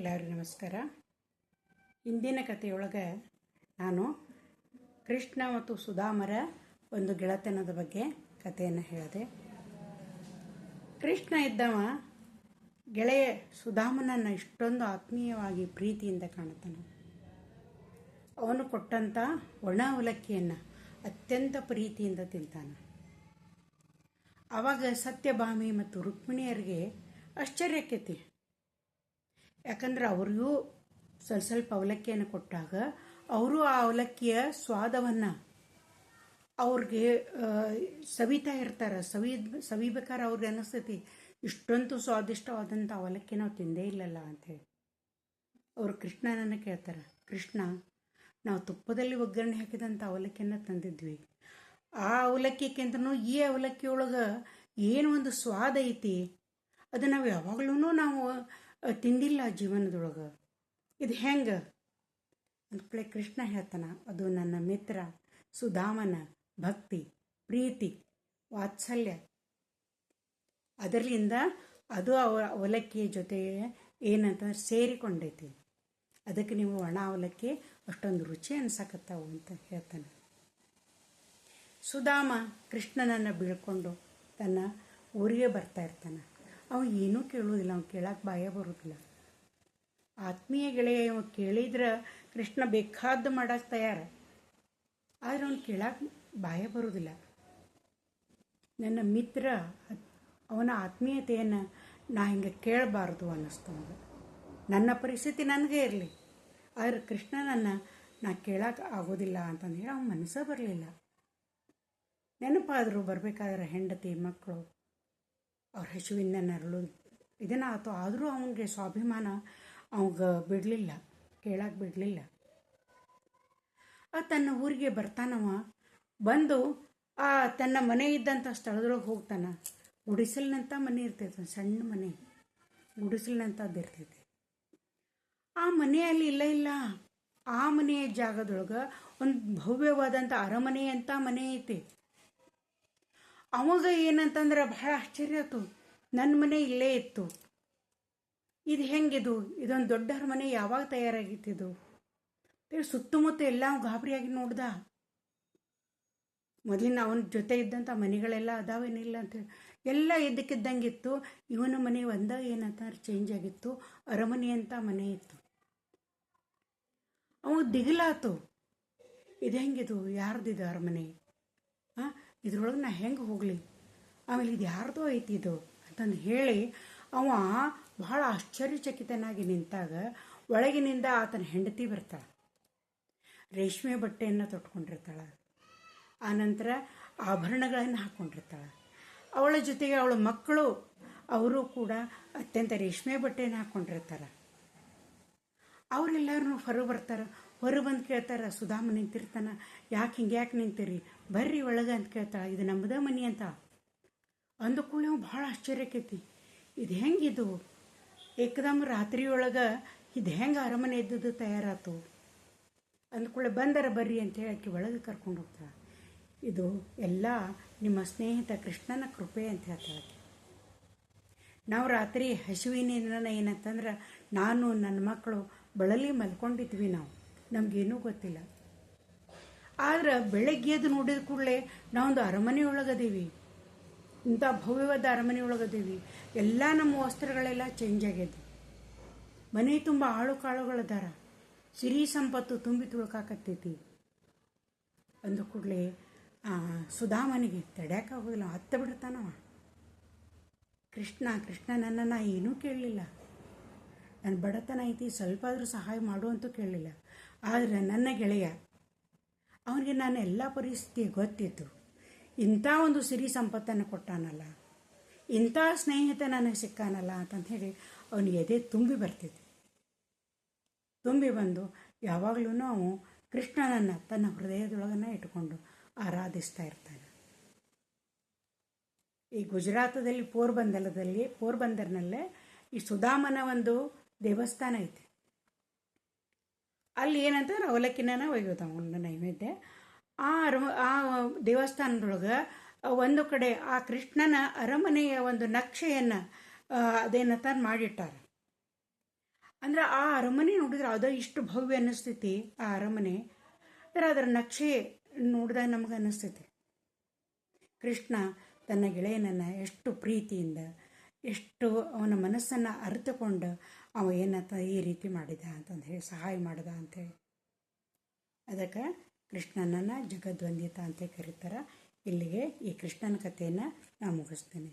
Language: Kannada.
ಎಲ್ಲರಿಗೂ ನಮಸ್ಕಾರ. ಇಂದಿನ ಕಥೆಯೊಳಗೆ ನಾನು ಕೃಷ್ಣ ಮತ್ತು ಸುಧಾಮರ ಒಂದು ಗೆಳೆತನದ ಬಗ್ಗೆ ಕಥೆಯನ್ನು ಹೇಳಿದೆ. ಕೃಷ್ಣ ಇದ್ದವ ಗೆಳೆಯ ಸುಧಾಮನನ್ನು ಇಷ್ಟೊಂದು ಆತ್ಮೀಯವಾಗಿ ಪ್ರೀತಿಯಿಂದ ಕಾಣುತ್ತಾನೆ. ಅವನು ಕೊಟ್ಟಂಥ ಒಣ ಅವಲಕ್ಕಿಯನ್ನು ಅತ್ಯಂತ ಪ್ರೀತಿಯಿಂದ ತಿಂತಾನೆ. ಆವಾಗ ಸತ್ಯಭಾಮಿ ಮತ್ತು ರುಕ್ಮಿಣಿಯರಿಗೆ ಆಶ್ಚರ್ಯಕ್ಕೈತಿ. ಯಾಕಂದ್ರೆ ಅವ್ರಿಗೂ ಸ್ವಲ್ಪ ಅವಲಕ್ಕಿಯನ್ನು ಕೊಟ್ಟಾಗ ಅವರು ಆ ಅವಲಕ್ಕಿಯ ಸ್ವಾದವನ್ನು ಅವ್ರಿಗೆ ಸವಿತಾ ಇರ್ತಾರೆ. ಸವಿಬೇಕಾದ್ರೆ ಅವ್ರಿಗೆ ಅನ್ನಿಸ್ತೈತಿ, ಇಷ್ಟೊಂದು ಸ್ವಾದಿಷ್ಟವಾದಂಥ ಅವಲಕ್ಕಿ ನಾವು ತಿಂದೇ ಇಲ್ಲಲ್ಲ ಅಂಥೇಳಿ. ಅವರು ಕೃಷ್ಣನನ್ನು ಕೇಳ್ತಾರೆ, ಕೃಷ್ಣ, ನಾವು ತುಪ್ಪದಲ್ಲಿ ಒಗ್ಗರಣೆ ಹಾಕಿದಂಥ ಅವಲಕ್ಕಿಯನ್ನು ತಂದಿದ್ವಿ. ಆ ಅವಲಕ್ಕಿಗಿಂತನೂ ಈ ಅವಲಕ್ಕಿಯೊಳಗೆ ಏನು ಒಂದು ಸ್ವಾದ ಐತಿ, ಅದು ನಾವು ಯಾವಾಗಲೂ ನಾವು ತಿಂದಿಲ್ಲ ಜೀವನದೊಳಗೆ. ಇದು ಹೆಂಗೆ ಅಂದ್ಕೊಳ್ಳೆ ಕೃಷ್ಣ ಹೇಳ್ತಾನ, ಅದು ನನ್ನ ಮಿತ್ರ ಸುಧಾಮನ ಭಕ್ತಿ, ಪ್ರೀತಿ, ವಾತ್ಸಲ್ಯ. ಅದರಿಂದ ಅದು ಅವಲಕ್ಕಿಯ ಜೊತೆ ಏನಂತಂದ್ರೆ ಸೇರಿಕೊಂಡೈತಿ. ಅದಕ್ಕೆ ನೀವು ಒಣ ಅವಲಕ್ಕಿ ಅಷ್ಟೊಂದು ರುಚಿ ಅನ್ಸಕತ್ತಾವು ಅಂತ ಹೇಳ್ತಾನೆ. ಸುಧಾಮ ಕೃಷ್ಣನನ್ನು ಬೀಳ್ಕೊಂಡು ತನ್ನ ಊರಿಗೆ ಬರ್ತಾ ಇರ್ತಾನೆ. ಅವ ಏನೂ ಕೇಳುವುದಿಲ್ಲ, ಅವ್ನು ಕೇಳಕ್ಕೆ ಬಾಯ ಬರೋದಿಲ್ಲ. ಆತ್ಮೀಯ ಗೆಳೆಯ ಇವ ಕೇಳಿದ್ರೆ ಕೃಷ್ಣ ಬೇಕಾದ್ದು ಮಾಡಕ್ಕೆ ತಯಾರ, ಆದರೆ ಅವ್ನು ಕೇಳಕ್ಕೆ ಬಾಯ ಬರೋದಿಲ್ಲ. ನನ್ನ ಮಿತ್ರ ಅವನ ಆತ್ಮೀಯತೆಯನ್ನು ನಾ ಹಿಂಗೆ ಕೇಳಬಾರ್ದು ಅನ್ನಿಸ್ತವಂಗೆ. ನನ್ನ ಪರಿಸ್ಥಿತಿ ನನಗೆ ಇರಲಿ, ಆದರೆ ಕೃಷ್ಣನನ್ನು ನಾ ಕೇಳಕ್ಕೆ ಆಗೋದಿಲ್ಲ ಅಂತಂದು ಹೇಳಿ ಅವ್ನ ಮನಸ್ಸೇ ಬರಲಿಲ್ಲ. ನೆನಪಾದರೂ ಬರಬೇಕಾದ್ರೆ ಹೆಂಡತಿ ಮಕ್ಕಳು ಅವ್ರ ಹಸುವಿಂದ ನರಳು ಇದನ್ನು ಆಯ್ತು. ಆದರೂ ಅವನಿಗೆ ಸ್ವಾಭಿಮಾನ ಅವಾಗ ಬಿಡಲಿಲ್ಲ, ಕೇಳಕ್ಕೆ ಬಿಡಲಿಲ್ಲ. ತನ್ನ ಊರಿಗೆ ಬರ್ತಾನವ. ಬಂದು ತನ್ನ ಮನೆ ಇದ್ದಂಥ ಸ್ಥಳದೊಳಗೆ ಹೋಗ್ತಾನೆ. ಗುಡಿಸಲಿನಂಥ ಮನೆ ಇರ್ತೈತೆ, ಸಣ್ಣ ಮನೆ, ಗುಡಿಸಲಿನಂಥದ್ದು ಇರ್ತೈತೆ. ಆ ಮನೆಯಲ್ಲಿ ಇಲ್ಲ ಆ ಮನೆಯ ಜಾಗದೊಳಗೆ ಒಂದು ಭವ್ಯವಾದಂಥ ಅರಮನೆ ಅಂತ ಮನೆ ಐತಿ. ಅವಾಗ ಏನಂತಂದ್ರೆ ಬಹಳ ಆಶ್ಚರ್ಯ ಆಯ್ತು, ನನ್ನ ಮನೆ ಇಲ್ಲೇ ಇತ್ತು, ಇದು ಹೆಂಗಿದು, ಇದೊಂದು ದೊಡ್ಡ ಅರಮನೆ ಯಾವಾಗ ತಯಾರಾಗಿತ್ತಿದು. ಸುತ್ತಮುತ್ತ ಎಲ್ಲ ಗಾಬರಿಯಾಗಿ ನೋಡ್ದ. ಮೊದಲಿನ ಅವನ ಜೊತೆ ಇದ್ದಂಥ ಮನೆಗಳೆಲ್ಲ ಅದಾವೇನಿಲ್ಲ ಅಂತೇಳಿ ಎಲ್ಲ ಇದ್ದಕ್ಕಿದ್ದಂಗಿತ್ತು. ಇವನ ಮನೆ ಒಂದ ಏನಂತಂದ್ರೆ ಚೇಂಜ್ ಆಗಿತ್ತು, ಅರಮನೆ ಅಂತ ಮನೆ ಇತ್ತು. ಅವ ದಿಗಿಲಾತು, ಇದು ಹೆಂಗಿದು, ಯಾರ್ದಿದು ಅರಮನೆ, ಇದ್ರೊಳಗೆ ನಾ ಹೆಂಗೆ ಹೋಗಲಿ, ಆಮೇಲೆ ಇದು ಯಾರ್ದೋ ಐತಿ ಇದು ಅಂತಂದು ಹೇಳಿ ಅವ ಬಹಳ ಆಶ್ಚರ್ಯಚಕಿತನಾಗಿ ನಿಂತಾಗ ಒಳಗಿನಿಂದ ಆತನ ಹೆಂಡತಿ ಬರ್ತಾಳೆ. ರೇಷ್ಮೆ ಬಟ್ಟೆಯನ್ನು ತೊಟ್ಕೊಂಡಿರ್ತಾಳೆ, ಆನಂತರ ಆಭರಣಗಳನ್ನು ಹಾಕ್ಕೊಂಡಿರ್ತಾಳೆ. ಅವಳ ಜೊತೆಗೆ ಅವಳ ಮಕ್ಕಳು ಅವರು ಕೂಡ ಅತ್ಯಂತ ರೇಷ್ಮೆ ಬಟ್ಟೆಯನ್ನು ಹಾಕ್ಕೊಂಡಿರ್ತಾರೆ. ಅವರೆಲ್ಲರೂ ಹೊರಗೆ ಬರ್ತಾರೆ. ಹೊರಗೆ ಬಂದು ಕೇಳ್ತಾರೆ, ಸುಧಾಮ ನಿಂತಿರ್ತಾನ, ಯಾಕೆ ನಿಂತೀರಿ, ಬರ್ರಿ ಒಳಗೆ ಅಂತ ಕೇಳ್ತಾಳೆ. ಇದು ನಮ್ಮದೇ ಮನೆ ಅಂತ ಅಂದ ಕೂಡಲೇ ಅವು ಭಾಳ ಆಶ್ಚರ್ಯಕ್ಕೈತಿ. ಇದು ಹೆಂಗಿದು, ಏಕದಮ್ ರಾತ್ರಿಯೊಳಗೆ ಇದು ಹೆಂಗೆ ಅರಮನೆ ಇದ್ದದ್ದು ತಯಾರಾತು ಅಂದ್ಕೊಳ್ಳೆ. ಬಂದರ ಬರ್ರಿ ಅಂತ ಹೇಳಕ್ಕೆ ಒಳಗೆ ಕರ್ಕೊಂಡು ಹೋಗ್ತಾಳೆ. ಇದು ಎಲ್ಲ ನಿಮ್ಮ ಸ್ನೇಹಿತ ಕೃಷ್ಣನ ಕೃಪೆ ಅಂತ ಹೇಳ್ತಾಳೆ. ನಾವು ರಾತ್ರಿ ಹಸುವಿನ ಏನಂತಂದ್ರೆ ನಾನು ನನ್ನ ಮಕ್ಕಳು ಬಳಲಿ ಮಲ್ಕೊಂಡಿದ್ವಿ, ನಮಗೇನೂ ಗೊತ್ತಿಲ್ಲ. ಆದ್ರೆ ಬೆಳಗ್ಗೆ ಎದ್ದು ನೋಡಿದ ಕೂಡಲೇ ನಾವೊಂದು ಅರಮನೆಯೊಳಗದೀವಿ, ಇಂಥ ಭವ್ಯವಾದ ಅರಮನೆಯೊಳಗದೀವಿ. ಎಲ್ಲ ನಮ್ಮ ವಸ್ತ್ರಗಳೆಲ್ಲ ಚೇಂಜ್ ಆಗ್ಯದ, ಮನೆ ತುಂಬ ಆಳು ಕಾಳುಗಳದಾರ, ಸಿರಿ ಸಂಪತ್ತು ತುಂಬಿ ತುಳ್ಕಾಕತ್ತೈತಿ ಅಂದ ಕೂಡಲೇ ಸುಧಾಮನಿಗೆ ತಡ್ಯಾಕಾಗೋದಿಲ್ಲ, ಹತ್ತ ಬಿಡ್ತಾನವ. ಕೃಷ್ಣ ನನ್ನನ್ನು ಏನೂ ಕೇಳಲಿಲ್ಲ, ನನ್ನ ಬಡತನ ಐತಿ, ಸ್ವಲ್ಪ ಆದರೂ ಸಹಾಯ ಮಾಡು ಅಂತೂ ಕೇಳಲಿಲ್ಲ. ಆದರೆ ನನ್ನ ಗೆಳೆಯ, ಅವನಿಗೆ ನಾನು ಎಲ್ಲ ಪರಿಸ್ಥಿತಿ ಗೊತ್ತಿತ್ತು. ಇಂಥ ಒಂದು ಸಿರಿ ಸಂಪತ್ತನ್ನು ಕೊಟ್ಟಾನಲ್ಲ, ಇಂಥ ಸ್ನೇಹಿತ ನನಗೆ ಸಿಕ್ಕಾನಲ್ಲ ಅಂತಂತ ಹೇಳಿ ಅವನಿಗೆ ಎದೆ ತುಂಬಿ ಬರ್ತಿದ್ದೆ. ತುಂಬಿ ಬಂದು ಯಾವಾಗಲೂ ಅವು ಕೃಷ್ಣನನ್ನು ತನ್ನ ಹೃದಯದೊಳಗನ್ನ ಇಟ್ಕೊಂಡು ಆರಾಧಿಸ್ತಾ ಇರ್ತಾನೆ. ಈ ಗುಜರಾತದಲ್ಲಿ ಪೋರ್ಬಂದರ್ನಲ್ಲೇ ಈ ಸುಧಾಮನ ಒಂದು ದೇವಸ್ಥಾನ ಐತಿ. ಅಲ್ಲಿ ಏನಂತಂದ್ರೆ ಅವಲಕ್ಕಿನ ಒಯ್ಯೋದು ಅವನ ನೈವೇದ್ಯ. ಆ ದೇವಸ್ಥಾನದೊಳಗೆ ಒಂದು ಕಡೆ ಆ ಕೃಷ್ಣನ ಅರಮನೆಯ ಒಂದು ನಕ್ಷೆಯನ್ನು ಅದೇನಂತ ಮಾಡಿಟ್ಟಾರೆ. ಅಂದ್ರೆ ಆ ಅರಮನೆ ನೋಡಿದ್ರೆ ಅದ ಇಷ್ಟು ಭವ್ಯ ಅನ್ನಿಸ್ತೈತಿ ಆ ಅರಮನೆ. ಅಂದ್ರೆ ಅದರ ನಕ್ಷೆ ನೋಡಿದಾಗ ನಮ್ಗೆ ಅನ್ನಿಸ್ತೈತಿ ಕೃಷ್ಣ ತನ್ನ ಗೆಳೆಯನನ್ನು ಎಷ್ಟು ಪ್ರೀತಿಯಿಂದ, ಎಷ್ಟು ಅವನ ಮನಸ್ಸನ್ನು ಅರಿತುಕೊಂಡು ಅವ ಏನಂತ ಈ ರೀತಿ ಮಾಡಿದ ಅಂತಂದು ಹೇಳಿ ಸಹಾಯ ಮಾಡಿದ ಅಂಥೇಳಿ. ಅದಕ್ಕೆ ಕೃಷ್ಣನನ್ನು ಜಗದ್ವಂದಿತ ಅಂತ ಕರೀತಾರೆ. ಇಲ್ಲಿಗೆ ಈ ಕೃಷ್ಣನ ಕಥೆಯನ್ನು ನಾನು ಮುಗಿಸ್ತೇನೆ.